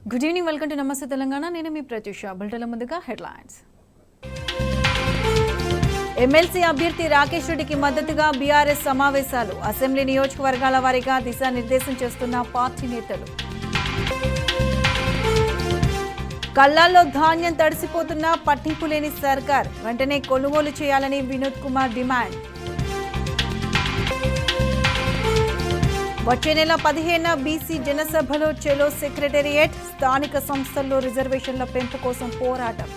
Good evening, welcome to నమస్తే తెలంగాణ. నేను మీ ప్రత్యూష. బులెటిన్ల ముందుగా హెడ్లైన్స్. ఎమ్మెల్సీ అభ్యర్థి రాకేష్ రెడ్డికి మద్దతుగా బీఆర్ఎస్ సమావేశాలు. అసెంబ్లీ నియోజకవర్గాల వారీగా దిశానిర్దేశం చేస్తున్న పార్టీ నేతలు. కళ్ళాల్లో ధాన్యం తడిసిపోతున్నా పట్టింపు లేని సర్కార్, వెంటనే కొనుగోలు చేయాలని వినోద్ కుమార్ డిమాండ్. వచ్చే నెల 15న బీసీ జనసభలో చెలో సెక్రటేరియట్, స్థానిక సంస్థల్లో రిజర్వేషన్ల పెంపు కోసం పోరాటం.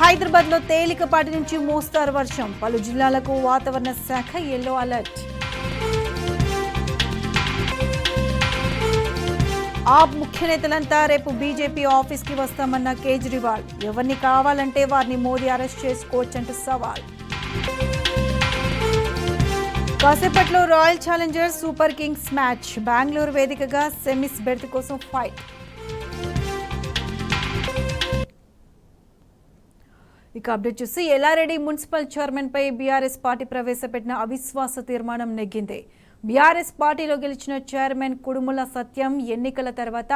హైదరాబాద్లో తేలికపాటి నుంచి మోస్తారు వర్షం, పలు జిల్లాలకు వాతావరణ శాఖ యెల్లో అలర్ట్. ఆప్ ముఖ్య నేతలంతా రేపు బీజేపీ ఆఫీస్కి వస్తామన్న కేజ్రీవాల్, ఎవరిని కావాలంటే వారిని మోదీ అరెస్ట్ చేసుకోవచ్చంటూ సవాల్. కాసేపట్లో royal Challengers super Kings match, Bengaluru వేదికగా సెమీస్ బెర్త్ కోసం ఫైట్. ఇక అప్డేట్ చూసి, ఎల్లారెడ్డి మున్సిపల్ చైర్మన్ పై బీఆర్ఎస్ పార్టీ ప్రవేశపెట్టిన అవిశ్వాస తీర్మానం నెగ్గింది. బీఆర్ఎస్ పార్టీలో గెలిచిన చైర్మన్ కుడుముల సత్యం ఎన్నికల తర్వాత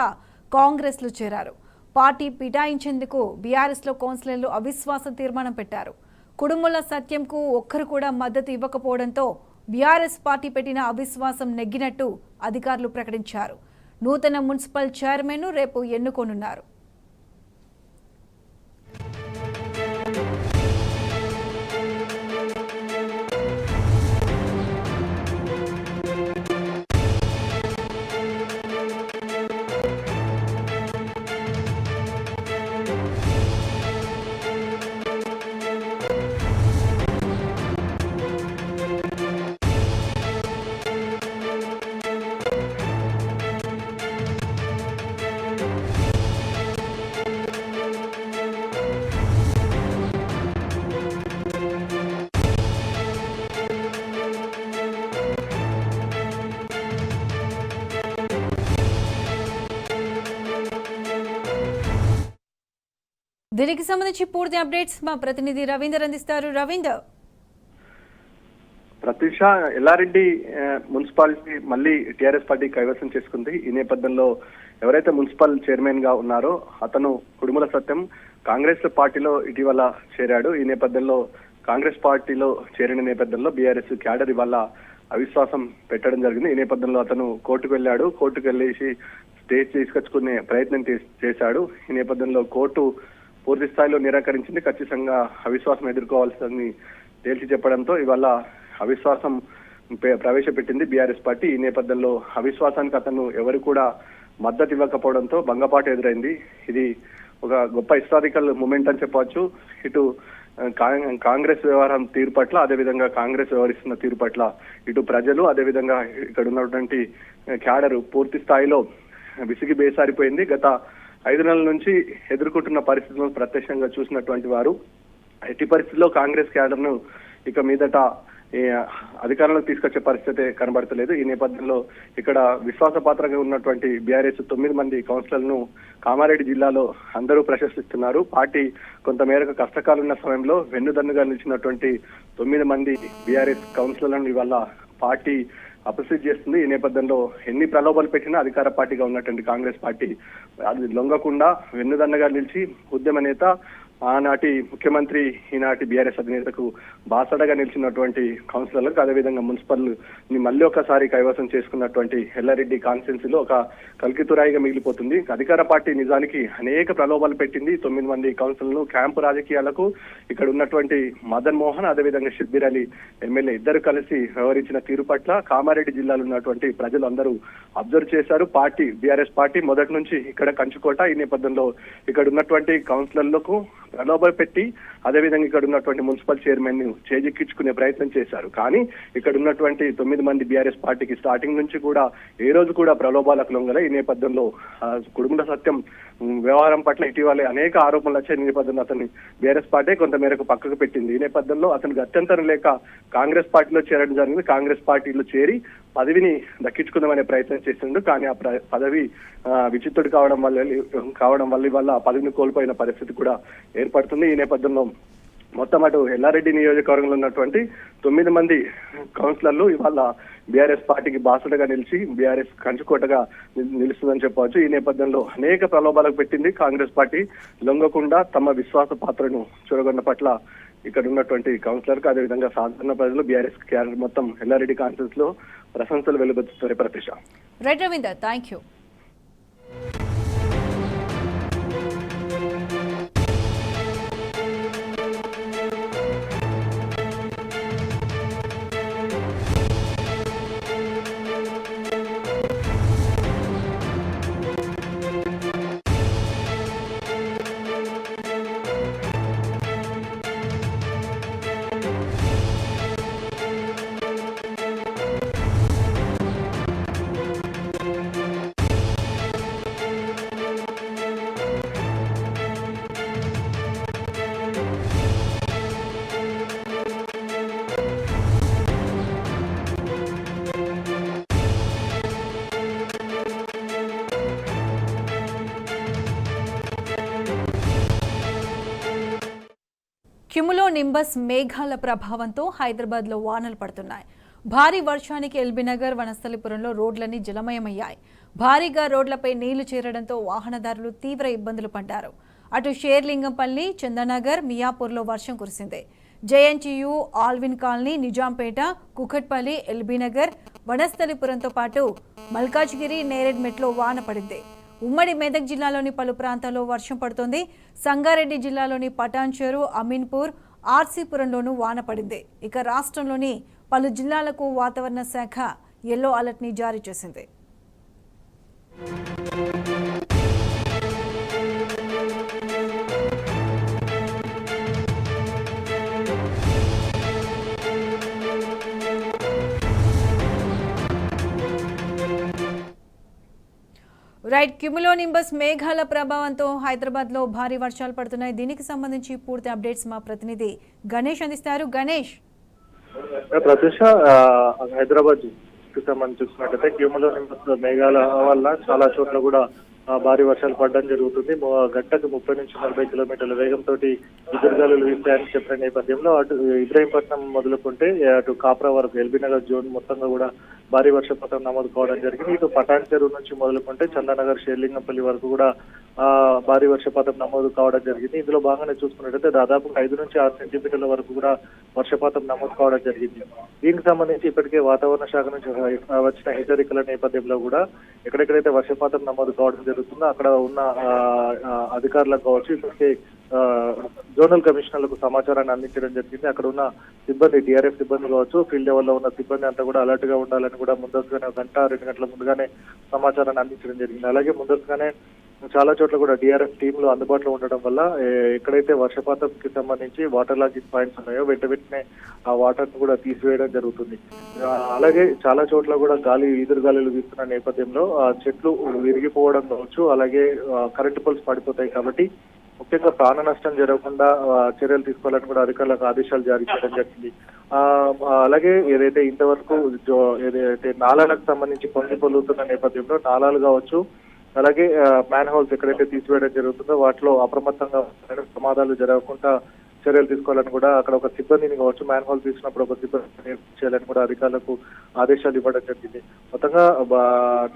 కాంగ్రెస్ లో చేరారు. పార్టీ పిటాయించేందుకు బీఆర్ఎస్ లో కౌన్సిలర్లు అవిశ్వాస తీర్మానం పెట్టారు. కుడుముల సత్యంకు ఒక్కరు కూడా మద్దతు ఇవ్వకపోవడంతో బీఆర్ఎస్ పార్టీ పెట్టిన అవిశ్వాసం నెగ్గినట్టు అధికారులు ప్రకటించారు. నూతన మున్సిపల్ చైర్మన్ను రేపు ఎన్నుకోనున్నారు. దీనికి సంబంధించి పూర్తి అప్డేట్స్ మా ప్రతినిధి రవీందర్ అందిస్తారు. రవీందర్. ప్రత్యూష, ఎల్లారెడ్డి మున్సిపాలిటీ మళ్ళీ టీఆర్ఎస్ పార్టీ కైవసం చేసుకుంది. ఈ నేపథ్యంలో ఎవరైతే మున్సిపల్ చైర్మన్ గా ఉన్నారో అతను కుడుముల సత్యం కాంగ్రెస్ పార్టీలో ఇటీవల చేరాడు. ఈ నేపథ్యంలో కాంగ్రెస్ పార్టీలో చేరిన నేపథ్యంలో బీఆర్ఎస్ క్యాడర్ ఇవాళ అవిశ్వాసం పెట్టడం జరిగింది. ఈ నేపథ్యంలో అతను కోర్టుకు వెళ్ళాడు. కోర్టుకు వెళ్ళేసి స్టేజ్ తీసుకొచ్చుకునే ప్రయత్నం చేశాడు. ఈ నేపథ్యంలో కోర్టు పూర్తి స్థాయిలో నిరాకరించింది. ఖచ్చితంగా అవిశ్వాసం ఎదుర్కోవాల్సిందని తేల్చి చెప్పడంతో ఇవాళ అవిశ్వాసం ప్రవేశపెట్టింది బీఆర్ఎస్ పార్టీ. ఈ నేపథ్యంలో అవిశ్వాసానికి అతను ఎవరు కూడా మద్దతు ఇవ్వకపోవడంతో భంగపాటు ఎదురైంది. ఇది ఒక గొప్ప హిస్టారికల్ మూమెంట్ అని చెప్పవచ్చు. ఇటు కాంగ్రెస్ వ్యవహారం తీరు పట్ల, అదేవిధంగా కాంగ్రెస్ వ్యవహరిస్తున్న తీరు పట్ల ఇటు ప్రజలు, అదేవిధంగా ఇక్కడ ఉన్నటువంటి క్యాడరు పూర్తి స్థాయిలో విసిగి బేసారిపోయింది. గత 5 నెలల నుంచి ఎదుర్కొంటున్న పరిస్థితులను ప్రత్యక్షంగా చూసినటువంటి వారు ఎట్టి పరిస్థితుల్లో కాంగ్రెస్ క్యాడర్ను ఇక మీదట అధికారంలోకి తీసుకొచ్చే పరిస్థితి కనబడతలేదు. ఈ నేపథ్యంలో ఇక్కడ విశ్వాసపాత్రంగా ఉన్నటువంటి బీఆర్ఎస్ 9 మంది కౌన్సిలర్లను కామారెడ్డి జిల్లాలో అందరూ ప్రశంసిస్తున్నారు. పార్టీ కొంతమేరకు కష్టకాలున్న సమయంలో వెన్నుదన్నుగా నిలిచినటువంటి 9 మంది బీఆర్ఎస్ కౌన్సిలర్లను ఇవాళ పార్టీ అప్రిషియేట్ చేస్తుంది. ఈ నేపథ్యంలో ఎన్ని ప్రలోభాలు పెట్టినా అధికార పార్టీగా ఉన్నటువంటి కాంగ్రెస్ పార్టీ అది లొంగకుండా వెన్నుదన్నగా నిలిచి ఉద్యమ నేత, ఆనాటి ముఖ్యమంత్రి, ఈనాటి బీఆర్ఎస్ అధినేతకు బాసడగా నిలిచినటువంటి కౌన్సిలర్లకు, అదేవిధంగా మున్సిపల్ ని మళ్ళీ ఒకసారి కైవసం చేసుకున్నటువంటి ఎల్లారెడ్డి కాన్స్టిట్యున్సీలో ఒక కల్కితురాయిగా మిగిలిపోతుంది. అధికార పార్టీ నిజానికి అనేక ప్రలోభాలు పెట్టింది. 9 మంది కౌన్సిలర్లు క్యాంపు రాజకీయాలకు ఇక్కడ ఉన్నటువంటి మదన్ మోహన్, అదేవిధంగా షబ్బీర్ అలీ ఎమ్మెల్యే ఇద్దరు కలిసి వ్యవహరించిన తీరు పట్ల కామారెడ్డి జిల్లాలో ఉన్నటువంటి ప్రజలు అందరూ అబ్జర్వ్ చేశారు. పార్టీ బీఆర్ఎస్ పార్టీ మొదటి నుంచి ఇక్కడ కంచుకోట. ఈ నేపథ్యంలో ఇక్కడ ఉన్నటువంటి కౌన్సిలర్లకు ప్రలోభాలు పెట్టి, అదేవిధంగా ఇక్కడ ఉన్నటువంటి మున్సిపల్ చైర్మన్ ని చేజిక్కించుకునే ప్రయత్నం చేశారు. కానీ ఇక్కడ ఉన్నటువంటి 9 మంది బీఆర్ఎస్ పార్టీకి స్టార్టింగ్ నుంచి కూడా ఏ రోజు కూడా ప్రలోభాలకు లొంగలే. ఈ నేపథ్యంలో కుడుముల సత్యం వ్యవహారం పట్ల ఇటీవలే అనేక ఆరోపణలు వచ్చాయి. ఈ నేపథ్యంలో అతన్ని బీఆర్ఎస్ పార్టీ కొంత మేరకు పక్కకు పెట్టింది. ఈ నేపథ్యంలో అతనికి అత్యంతరం లేక కాంగ్రెస్ పార్టీలో చేరడం జరిగింది. కాంగ్రెస్ పార్టీలో చేరి పదవిని దక్కించుకుందామనే ప్రయత్నం చేస్తుండు. కానీ ఆ పదవి విచిత్రుడు కావడం వల్ల ఇవాళ ఆ పదవిని కోల్పోయిన పరిస్థితి కూడా ఏర్పడుతుంది. ఈ నేపథ్యంలో మొత్తం అటు ఎల్లారెడ్డి నియోజకవర్గంలో ఉన్నటువంటి 9 మంది కౌన్సిలర్లు ఇవాళ బీఆర్ఎస్ పార్టీకి బాసటగా నిలిచి బీఆర్ఎస్ కంచుకోటగా నిలుస్తుందని చెప్పవచ్చు. ఈ నేపథ్యంలో అనేక ప్రలోభాలకు పెట్టింది కాంగ్రెస్ పార్టీ. లొంగకుండా తమ విశ్వాస పాత్రను చూరగొన్న పట్ల ఇక్కడ ఉన్నటువంటి కౌన్సిలర్కు అదేవిధంగా సాధారణ ప్రజలు బీఆర్ఎస్ క్యాడర్ మొత్తం ఎల్లారెడ్డి కాన్ఫరెన్స్ లో ప్రశంసలు వెలువెత్తుతారు. ప్రతిష. Right Ravinder, thank you. Cumulo nimbus మేఘాల ప్రభావంతో హైదరాబాద్లో వానలు పడుతున్నాయి. భారీ వర్షానికి ఎల్బీనగర్, వనస్థలిపురంలో రోడ్లన్నీ జలమయమయ్యాయి. భారీగా రోడ్లపై నీళ్లు చేరడంతో వాహనదారులు తీవ్ర ఇబ్బందులు పడ్డారు. అటు షేర్లింగంపల్లి, చందనగర్, మియాపూర్లో వర్షం కురిసింది. జేఎన్టీయూ, ఆల్విన్ కాలనీ, నిజాంపేట, కుకట్పల్లి, ఎల్బీనగర్, వనస్థలిపురంతో పాటు మల్కాజ్గిరి, నేరేడ్మెట్లో వాన పడింది. ఉమ్మడి మెదక్ జిల్లాలోని పలు ప్రాంతాల్లో వర్షం పడుతోంది. సంగారెడ్డి జిల్లాలోని పటాన్చెరు, అమీన్పూర్, ఆర్సీపురంలోనూ వాన పడింది. ఇక రాష్ట్రంలోని పలు జిల్లాలకు వాతావరణ శాఖ యెల్లో అలర్ట్ ని జారీ చేసింది. రైట్, క్యుములోనింబస్ మేఘాల ప్రభావంతో హైదరాబాద్లో భారీ వర్షాలు పడుతున్నాయి. దీనికి సంబంధించి పూర్తి అప్డేట్స్ మా ప్రతినిధి గణేష్ అందిస్తారు. గణేష్. ప్రత్యూష, హైదరాబాద్ సంబంధించి చూసుకున్నట్టయితే క్యుములోనింబస్ మేఘాల వల్ల చాలా చోట్ల కూడా భారీ వర్షాలు పడడం జరుగుతుంది. గంటకు 30 నుంచి 40 కిలోమీటర్ల వేగంతో ఎదురుగాలులు వీస్తాయని చెప్పిన నేపథ్యంలో అటు ఇబ్రహీంపట్నం మొదలుకుంటే అటు కాప్రా వరకు ఎల్బీనగర్ జోన్ మొత్తంగా కూడా భారీ వర్షపాతం నమోదు కావడం జరిగింది. ఇటు పటాన్ చెరువు నుంచి మొదలుకుంటే చందానగర్, షేర్లింగంపల్లి వరకు కూడా భారీ వర్షపాతం నమోదు కావడం జరిగింది. ఇందులో భాగంగా చూసుకున్నట్టయితే దాదాపు 5 నుంచి 6 సెంటీమీటర్ల వరకు కూడా వర్షపాతం నమోదు కావడం జరిగింది. దీనికి సంబంధించి ఇప్పటికే వాతావరణ శాఖ నుంచి వచ్చిన హెచ్చరికల నేపథ్యంలో కూడా ఎక్కడెక్కడైతే వర్షపాతం నమోదు కావడం జరుగుతుందో అక్కడ ఉన్న అధికారులకు కావచ్చు, ఇప్పటికే జోనల్ కమిషనర్లకు సమాచారాన్ని అందించడం జరిగింది. అక్కడ ఉన్న సిబ్బంది, టీఆర్ఎఫ్ సిబ్బంది కావచ్చు, ఫీల్డ్ లెవెల్లో ఉన్న సిబ్బంది అంతా కూడా అలర్ట్ గా ఉండాలని కూడా ముందస్తుగానే 1-2 గంటల ముందుగానే సమాచారాన్ని అందించడం జరిగింది. అలాగే ముందస్తుగానే చాలా చోట్ల కూడా టీఆర్ఎఫ్ టీంలు అందుబాటులో ఉండడం వల్ల ఎక్కడైతే వర్షపాతంకి సంబంధించి వాటర్ లాగింగ్ పాయింట్స్ ఉన్నాయో వెంటనే ఆ వాటర్ ను కూడా తీసివేయడం జరుగుతుంది. అలాగే చాలా చోట్ల కూడా ఈదురుగాలులు వీస్తున్న నేపథ్యంలో చెట్లు విరిగిపోవడం కావచ్చు, అలాగే కరెంటు పోల్స్ పడిపోతాయి. కాబట్టి ముఖ్యంగా ప్రాణ నష్టం జరగకుండా చర్యలు తీసుకోవాలని కూడా అధికారులకు ఆదేశాలు జారీ చేయడం జరిగింది. అలాగే ఏదైతే ఇంతవరకు ఏదైతే నాలాలకు సంబంధించి పొందుతున్న నేపథ్యంలో నాలాలు కావచ్చు, అలాగే మ్యాన్ హోల్స్ ఎక్కడైతే తీసివేయడం జరుగుతుందో వాటిలో అప్రమత్తంగా ప్రమాదాలు జరగకుండా చర్యలు తీసుకోవాలని కూడా అక్కడ ఒక సిబ్బందిని కావచ్చు, మ్యాన్ హోల్ తీసినప్పుడు ఒక సిబ్బందిని చేయాలని కూడా అధికారులకు ఆదేశాలు ఇవ్వడం జరిగింది. మొత్తంగా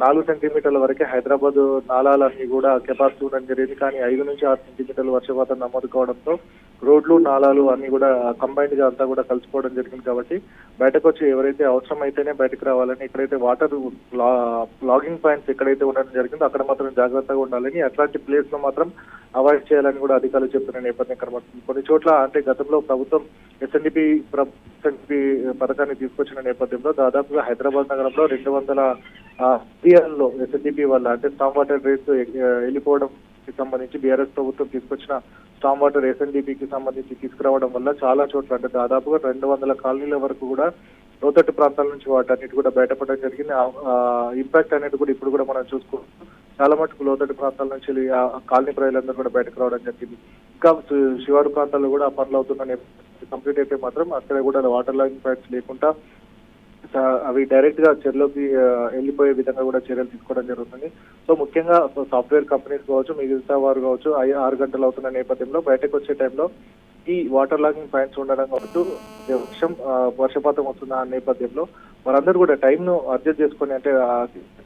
4 సెంటీమీటర్ల వరకే హైదరాబాద్ నాలాలన్నీ కూడా కెపాసిటీ ఉండడం జరిగింది. కానీ 5 నుంచి 6 సెంటీమీటర్ల వర్షపాతం నమోదు కావడంతో రోడ్లు, నాలాలు అన్ని కూడా కంబైన్డ్ గా అంతా కూడా కలిసిపోవడం జరిగింది. కాబట్టి బయటకు వచ్చి ఎవరైతే అవసరం అయితేనే బయటకు రావాలని, ఎక్కడైతే వాటర్ లాగింగ్ పాయింట్స్ ఎక్కడైతే ఉండడం జరిగిందో అక్కడ మాత్రం జాగ్రత్తగా ఉండాలని, అట్లాంటి ప్లేస్ లో మాత్రం అవాయిడ్ చేయాలని కూడా అధికారులు చెప్తున్న నేపథ్యం కనబడుతుంది. కొన్ని చోట్ల అంటే గతంలో ప్రభుత్వం ఎస్ఎన్డిపి పథకాన్ని తీసుకొచ్చిన నేపథ్యంలో దాదాపుగా హైదరాబాద్ నగరంలో 200 లో ఎస్ఎన్డిపి వల్ల అంటే స్టామ్ వాటర్ రేట్స్ వెళ్ళిపోవడం సంబంధించి బీఆర్ఎస్ ప్రభుత్వం తీసుకొచ్చిన స్టామ్ వాటర్ ఎస్ఎన్డిపికి సంబంధించి తీసుకురావడం వల్ల చాలా చోట్ల అంటే దాదాపుగా 200 కాలనీల వరకు కూడా లోతట్టు ప్రాంతాల నుంచి వాటన్నిటి కూడా బయటపడడం జరిగింది. ఇంపాక్ట్ అనేది కూడా ఇప్పుడు కూడా మనం చూసుకుంటాం. చాలా మటుకు లోతట్టు ప్రాంతాల నుంచి కాలనీ ప్రజలందరూ కూడా బయటకు రావడం జరిగింది. ఇంకా శివారు ప్రాంతాల్లో కూడా పనులు అవుతున్న కంప్లీట్ అయితే మాత్రం అక్కడ కూడా వాటర్ లాగింగ్ పాయింట్స్ లేకుండా అవి డైరెక్ట్ గా చెరువులోకి వెళ్ళిపోయే విధంగా కూడా చర్యలు తీసుకోవడం జరుగుతుంది. సో ముఖ్యంగా సాఫ్ట్వేర్ కంపెనీస్ కావచ్చు, మిగతా వారు కావచ్చు 6 గంటలు అవుతున్న నేపథ్యంలో బయటకు వచ్చే టైంలో ఈ వాటర్ లాగింగ్ పాయింట్స్ ఉండడం వరకు వర్షపాతం వస్తున్న నేపథ్యంలో వారందరూ కూడా టైం ను అడ్జస్ట్ చేసుకొని అంటే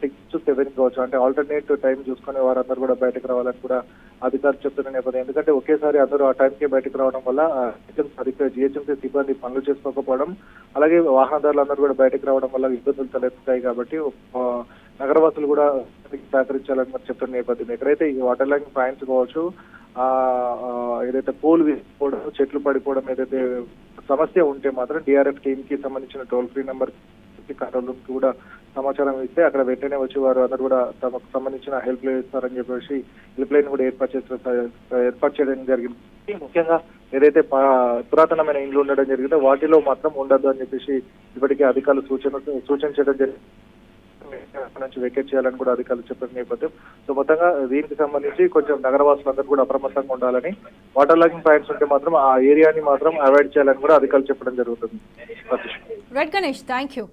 6 to 7 కావచ్చు, అంటే ఆల్టర్నేట్ టైం చూసుకొని వారందరూ కూడా బయటకు రావాలని కూడా అధికారులు చెప్తున్న నేపథ్యం. ఎందుకంటే ఒకేసారి అందరూ ఆ టైంకి బయటకు రావడం వల్ల జిహెచ్ఎంసీ సిబ్బంది పనులు చేసుకోకపోవడం, అలాగే వాహనదారులందరూ కూడా బయటకు రావడం వల్ల ఇబ్బందులు తలెత్తుతాయి. కాబట్టి నగరవాసులు కూడా సహకరించాలని మరి చెప్తున్న నేపథ్యం. ఎక్కడైతే ఈ వాటర్ లాగింగ్ పాయింట్స్ కావచ్చు, ఏదైతే పోల్ వేసుకోవడం, చెట్లు పడిపోవడం ఏదైతే సమస్య ఉంటే మాత్రం డిఆర్ఎఫ్ టీమ్ కి సంబంధించిన toll free number control room కి కూడా సమాచారం ఇస్తే అక్కడ వెంటనే వచ్చి వారు అందరూ కూడా తమకు సంబంధించిన హెల్ప్ లైన్ ఇస్తారని చెప్పేసి హెల్ప్ లైన్ కూడా ఏర్పాటు చేయడం జరిగింది. ముఖ్యంగా ఏదైతే పురాతనమైన ఇండ్లు ఉండడం జరిగిందో వాటిలో మాత్రం ఉండద్దు అని చెప్పేసి ఇప్పటికే అధికారులు సూచించడం జరిగింది. నుంచి వెకేట్ చేయాలని కూడా అధికారులు చెప్పిన నేపథ్యం. సో మొత్తంగా దీనికి సంబంధించి కొంచెం నగరవాసులందరూ కూడా అప్రమత్తంగా ఉండాలని, వాటర్ లాగింగ్ పాయింట్స్ ఉంటే మాత్రం ఆ ఏరియాని మాత్రం అవాయిడ్ చేయాలని కూడా అధికారులు చెప్పడం జరుగుతుంది. Right Ganesh, thank you.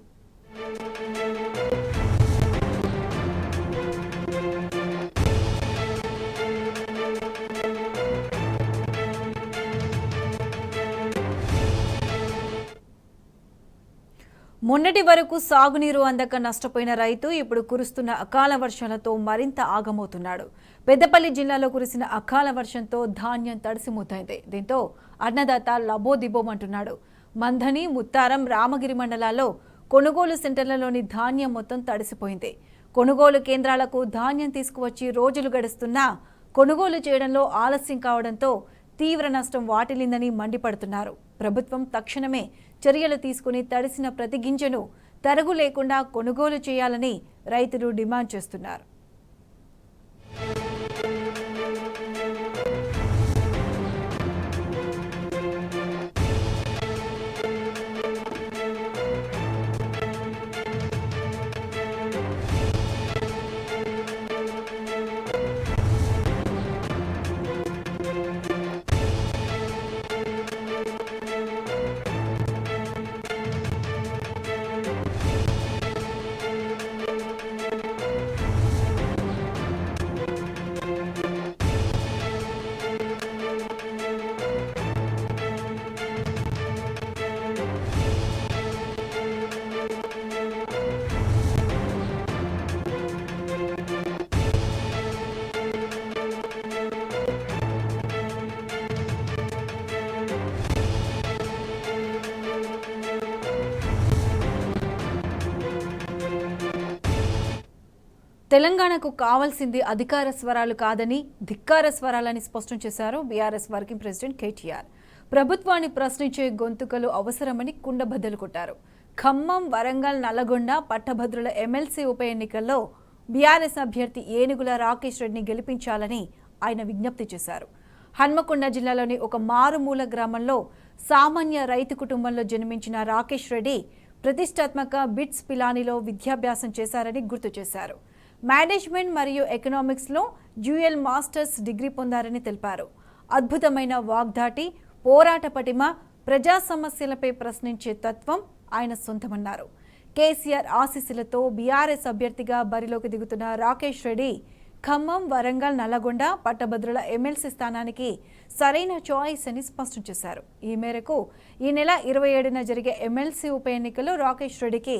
మొన్నటి వరకు సాగునీరు అందక నష్టపోయిన రైతు ఇప్పుడు కురుస్తున్న అకాల వర్షాలతో మరింత ఆగమవుతున్నాడు. పెద్దపల్లి జిల్లాలో కురిసిన అకాల వర్షంతో ధాన్యం తడిసిముద్దైంది. దీంతో అన్నదాత లబోదిబోమంటున్నాడు. మంథని, ముత్తారం, రామగిరి మండలాల్లో కొనుగోలు సెంటర్లలోని ధాన్యం మొత్తం తడిసిపోయింది. కొనుగోలు కేంద్రాలకు ధాన్యం తీసుకువచ్చి రోజులు గడుస్తున్నా కొనుగోలు చేయడంలో ఆలస్యం కావడంతో తీవ్ర నష్టం వాటిల్లిందని మండిపడుతున్నారు. ప్రభుత్వం తక్షణమే చర్యలు తీసుకుని తడిసిన ప్రతి గింజను తరుగు లేకుండా కొనుగోలు చేయాలని రైతులు డిమాండ్ చేస్తున్నారు. తెలంగాణకు కావాల్సింది అధికార స్వరాలు కాదని ధిక్కార స్వరాలని స్పష్టం చేశారు బీఆర్ఎస్ వర్కింగ్ ప్రెసిడెంట్ కేటీఆర్. ప్రభుత్వాన్ని ప్రశ్నించే గొంతుకలు అవసరమని కుండబద్దలు కొట్టారు. ఖమ్మం, వరంగల్, నల్లగొండ పట్టభద్రుల ఎమ్మెల్సీ ఉప ఎన్నికల్లో బీఆర్ఎస్ అభ్యర్థి ఏనుగుల రాకేష్ రెడ్డిని గెలిపించాలని ఆయన విజ్ఞప్తి చేశారు. హన్మకొండ జిల్లాలోని ఒక మారుమూల గ్రామంలో సామాన్య రైతు కుటుంబంలో జన్మించిన రాకేష్ రెడ్డి ప్రతిష్టాత్మక బిట్స్ పిలానీలో విద్యాభ్యాసం చేశారని గుర్తు చేశారు. మేనేజ్మెంట్ మరియు ఎకనామిక్స్లో డ్యూయల్ మాస్టర్స్ డిగ్రీ పొందారని తెలిపారు. అద్భుతమైన వాగ్దాటి, పోరాట పటిమ, ప్రజా సమస్యలపై ప్రశ్నించే తత్వం ఆయన సొంతమన్నారు. కేసీఆర్ ఆశీస్సులతో బీఆర్ఎస్ అభ్యర్థిగా బరిలోకి దిగుతున్న రాకేష్ రెడ్డి ఖమ్మం, వరంగల్, నల్లగొండ పట్టభద్రుల ఎమ్మెల్సీ స్థానానికి సరైన చాయిస్ అని స్పష్టం చేశారు. ఈ మేరకు ఈ నెల 27న జరిగే ఎమ్మెల్సీ ఉప ఎన్నికల్లో రాకేష్ రెడ్డికి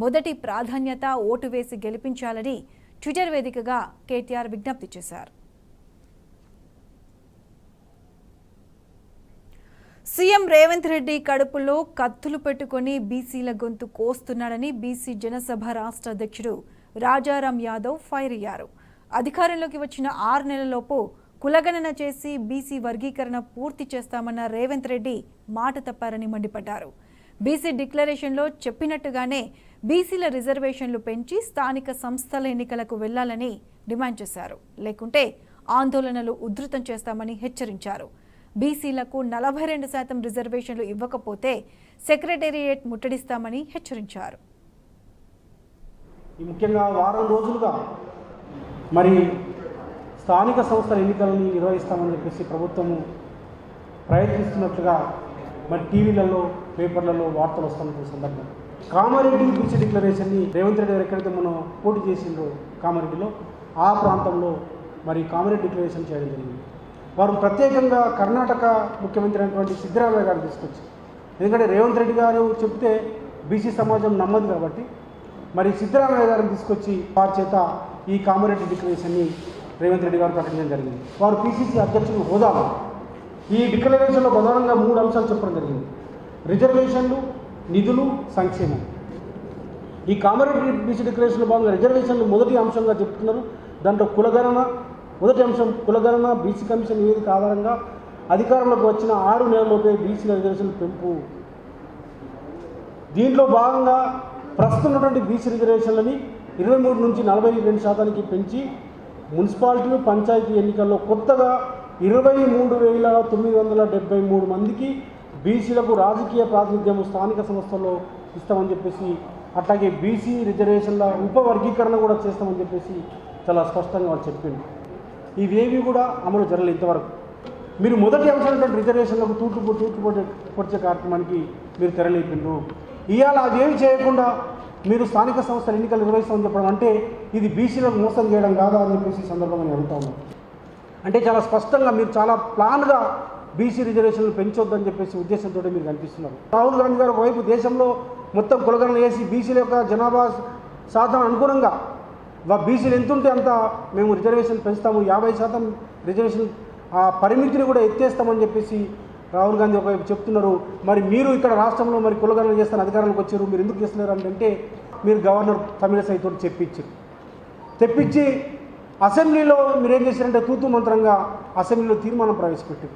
మొదటి ప్రాధాన్యత ఓటు వేసి గెలిపించాలని ట్విట్టర్ వేదికగా కేటీఆర్ విజ్ఞప్తి చేశారు. సీఎం రేవంత్ రెడ్డి కడుపులో కత్తులు పెట్టుకుని బీసీల గొంతు కోస్తున్నాడని బీసీ జనసభ రాష్ట్ర అధ్యక్షుడు రాజారాం యాదవ్ ఫైర్ అయ్యారు. అధికారంలోకి వచ్చిన 6 నెలలలోపు కులగణన చేసి బీసీ వర్గీకరణ పూర్తి చేస్తామన్న రేవంత్ రెడ్డి మాట తప్పారని మండిపడ్డారు. బీసీ డిక్లరేషన్లో చెప్పినట్టుగానే బీసీల రిజర్వేషన్లు పెంచి స్థానిక సంస్థల ఎన్నికలకు వెళ్లాలని డిమాండ్ చేశారు. లేకుంటే ఆందోళనలు ఉధృతం చేస్తామని హెచ్చరించారు. బీసీలకు 42% రిజర్వేషన్లు ఇవ్వకపోతే సెక్రటేరియట్ ముట్టడిస్తామని హెచ్చరించారు. ముఖ్యంగా వారం రోజులుగా మరి స్థానిక సంస్థల ఎన్నికలను నిర్వహిస్తామని చెప్పేసి ప్రభుత్వము ప్రయత్నిస్తున్నట్లుగా మరి టీవీలలో, పేపర్లలో వార్తలు వస్తున్న సందర్భం కామారెడ్డి బీసీ డిక్లరేషన్ని రేవంత్ రెడ్డి గారు ఎక్కడైతే మనం పోటీ చేసిండ్రో కామారెడ్డిలో, ఆ ప్రాంతంలో మరి కామారెడ్డి డిక్లరేషన్ చేయడం జరిగింది. వారు ప్రత్యేకంగా కర్ణాటక ముఖ్యమంత్రి అయినటువంటి సిద్ధరామయ్య గారు తీసుకొచ్చి, ఎందుకంటే రేవంత్ రెడ్డి గారు చెప్తే బీసీ సమాజం నమ్మదు కాబట్టి మరి సిద్ధరామయ్య గారిని తీసుకొచ్చి వారి చేత ఈ కామారెడ్డి డిక్లరేషన్ని రేవంత్ రెడ్డి గారు ప్రకటించడం జరిగింది. వారు పిసిసి అధ్యక్షులు హోదాలో ఈ డిక్లరేషన్లో ప్రధానంగా 3 అంశాలు చెప్పడం జరిగింది: రిజర్వేషన్లు, నిధులు, సంక్షేమం. ఈ కామారెడ్డి బీసీ డిక్లరేషన్లో భాగంగా రిజర్వేషన్లు మొదటి అంశంగా చెప్తున్నారు. దాంట్లో కులగణన మొదటి అంశం. కులగణన బీసీ కమిషన్ నివేదిక ఆధారంగా అధికారంలోకి వచ్చిన 6 నెలల్లోపే బీసీల రిజర్వేషన్లు పెంపు. దీంట్లో భాగంగా ప్రస్తుతం ఉన్నటువంటి బీసీ రిజర్వేషన్లని 23 నుంచి 42% పెంచి మున్సిపాలిటీ పంచాయతీ ఎన్నికల్లో కొత్తగా 23,973 మందికి బీసీలకు రాజకీయ ప్రాతినిధ్యం స్థానిక సంస్థల్లో ఇస్తామని చెప్పేసి, అట్లాగే బీసీ రిజర్వేషన్ల ఉపవర్గీకరణ కూడా చేస్తామని చెప్పేసి చాలా స్పష్టంగా వాళ్ళు చెప్పింది. ఇవేవి కూడా అమలు జరగలేదు ఇంతవరకు. మీరు మొదటి అంశమైనటువంటి రిజర్వేషన్లకు తూట్లు పొడిచే కార్యక్రమానికి మీరు తెరలేపిండ్రు. ఇవాళ అవేమి చేయకుండా మీరు స్థానిక సంస్థల ఎన్నికలు నిర్వహిస్తామని చెప్పడం అంటే ఇది బీసీలకు మోసం చేయడం కాదా అని చెప్పేసి ఈ సందర్భంగా నేను అడుగుతా ఉన్నాను. అంటే చాలా స్పష్టంగా మీరు చాలా ప్లాన్గా బీసీ రిజర్వేషన్లు పెంచొద్దని చెప్పేసి ఉద్దేశంతో మీరు కనిపిస్తున్నారు. రాహుల్ గాంధీ గారు ఒకవైపు దేశంలో మొత్తం కులగణన వేసి బీసీల యొక్క జనాభా శాతం అనుగుణంగా బీసీలు ఎంత ఉంటే అంత మేము రిజర్వేషన్ పెంచుతాము, 50% రిజర్వేషన్ ఆ పరిమితిని కూడా ఎత్తేస్తామని చెప్పేసి రాహుల్ గాంధీ ఒకవైపు చెప్తున్నారు. మరి మీరు ఇక్కడ రాష్ట్రంలో మరి కులగణన చేస్తాను అధికారంలోకి వచ్చారు, మీరు ఎందుకు చేస్తున్నారు అంటే మీరు గవర్నర్ తమిళసైతో తెప్పించి అసెంబ్లీలో మీరు ఏం చేశారంటే తూతు మంత్రంగా అసెంబ్లీలో తీర్మానం ప్రవేశపెట్టారు.